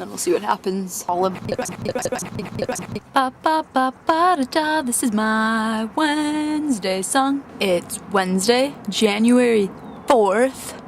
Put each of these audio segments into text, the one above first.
then we'll see what happens. All of ba ba ba ba da da. This is my Wednesday song. It's Wednesday, January 4th.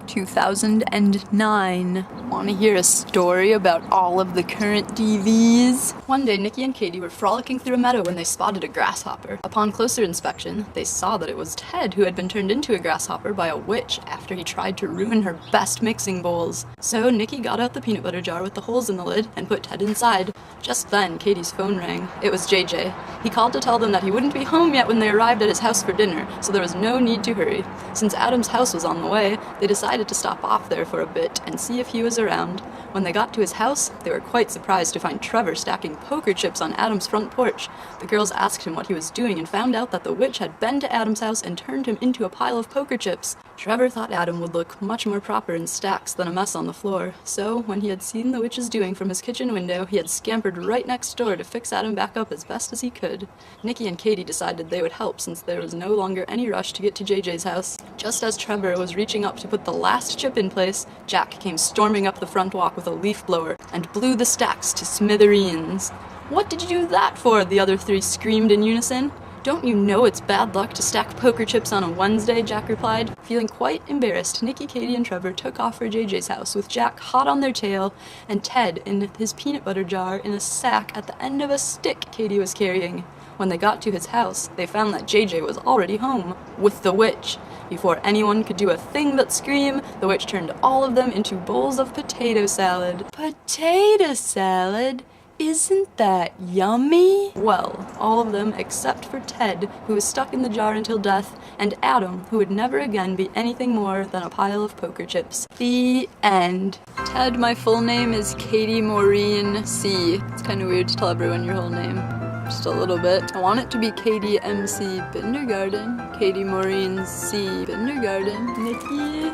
2009. Want to hear a story about all of the current DVs? One day, Nikki and Katie were frolicking through a meadow when they spotted a grasshopper. Upon closer inspection, they saw that it was Ted who had been turned into a grasshopper by a witch after he tried to ruin her best mixing bowls. So Nikki got out the peanut butter jar with the holes in the lid and put Ted inside. Just then, Katie's phone rang. It was JJ. He called to tell them that he wouldn't be home yet when they arrived at his house for dinner, so there was no need to hurry. Since Adam's house was on the way, they decided to stop off there for a bit and see if he was around. When they got to his house, they were quite surprised to find Trevor stacking poker chips on Adam's front porch. The girls asked him what he was doing and found out that the witch had been to Adam's house and turned him into a pile of poker chips. Trevor thought Adam would look much more proper in stacks than a mess on the floor, so when he had seen the witch's doing from his kitchen window, he had scampered right next door to fix Adam back up as best as he could. Nikki and Katie decided they would help since there was no longer any rush to get to JJ's house. Just as Trevor was reaching up to put the last chip in place, Jack came storming up the front walk with a leaf blower and blew the stacks to smithereens. "What did you do that for?" the other three screamed in unison. "Don't you know it's bad luck to stack poker chips on a Wednesday?" Jack replied. Feeling quite embarrassed, Nikki, Katie, and Trevor took off for JJ's house with Jack hot on their tail and Ted in his peanut butter jar in a sack at the end of a stick Katie was carrying. When they got to his house, they found that JJ was already home with the witch. Before anyone could do a thing but scream, the witch turned all of them into bowls of potato salad. Potato salad? Isn't that yummy? Well, all of them except for Ted, who was stuck in the jar until death, and Adam, who would never again be anything more than a pile of poker chips. The end. Ted, my full name is Katie Maureen C. It's kind of weird to tell everyone your whole name. Just a little bit. I want it to be Katie MC Bindergarten. Katie Maureen C. Bindergarten. Nikki.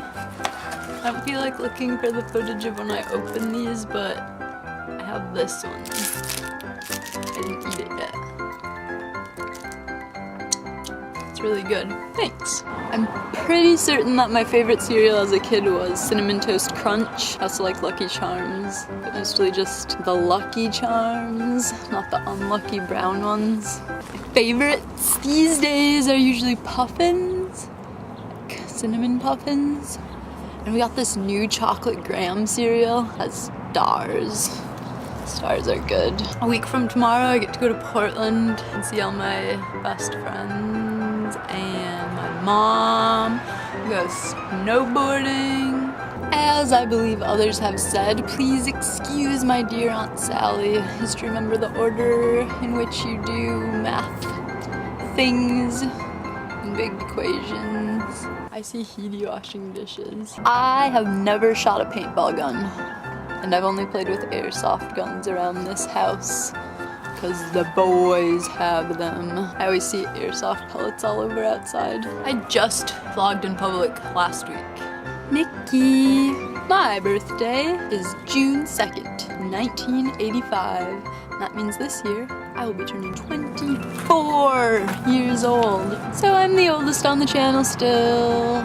I don't feel like looking for the footage of when I open these, but I have this one. I didn't eat it yet. It's really good. Thanks. I'm pretty certain that my favorite cereal as a kid was Cinnamon Toast Crunch. I also like Lucky Charms, but mostly just the Lucky Charms, not the unlucky brown ones. My favorites these days are usually puffins, like cinnamon puffins. And we got this new chocolate graham cereal that has stars. Stars are good. A week from tomorrow, I get to go to Portland and see all my best friends and my mom. We go snowboarding. As I believe others have said, please excuse my dear Aunt Sally. Just remember the order in which you do math things and big equations. I see Heidi washing dishes. I have never shot a paintball gun. And I've only played with airsoft guns around this house because the boys have them. I always see airsoft pellets all over outside. I just vlogged in public last week. Nikki! My birthday is June 2nd, 1985. That means this year I will be turning 24 years old. So I'm the oldest on the channel still.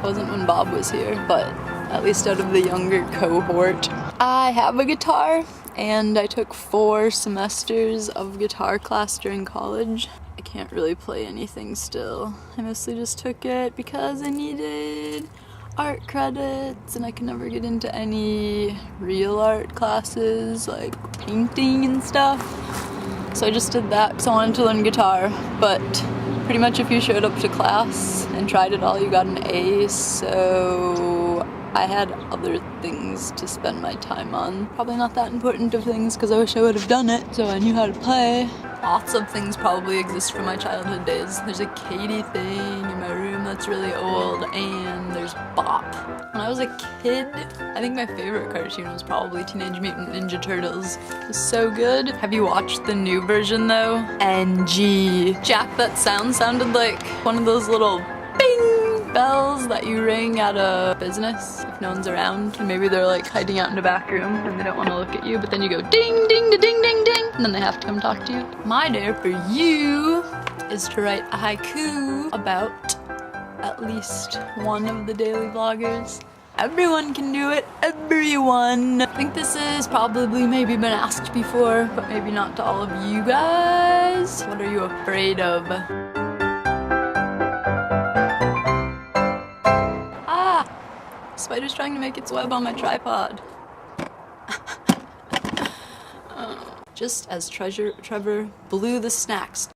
Wasn't when Bob was here, but at least out of the younger cohort. I have a guitar, and I took 4 semesters of guitar class during college. I can't really play anything still. I mostly just took it because I needed art credits, and I could never get into any real art classes, like painting and stuff. So I just did that because I wanted to learn guitar, but pretty much if you showed up to class and tried it all, you got an A, so I had other things to spend my time on. Probably not that important of things because I wish I would have done it, so I knew how to play. Lots of things probably exist from my childhood days. There's a Katie thing in my room that's really old, and there's Bop. When I was a kid, I think my favorite cartoon was probably Teenage Mutant Ninja Turtles. It was so good. Have you watched the new version though? NG. Jack, that sounded like one of those little bing bells that you ring at a business if no one's around, and maybe they're like hiding out in a back room and they don't want to look at you, but then you go ding ding da ding ding ding, and then they have to come talk to you. My dare for you is to write a haiku about at least one of the daily vloggers. Everyone can do it. Everyone. I think this is probably maybe been asked before, but maybe not to all of you guys. What are you afraid of? Ah! Spider's trying to make its web on my tripod. Just as Trevor blew the snacks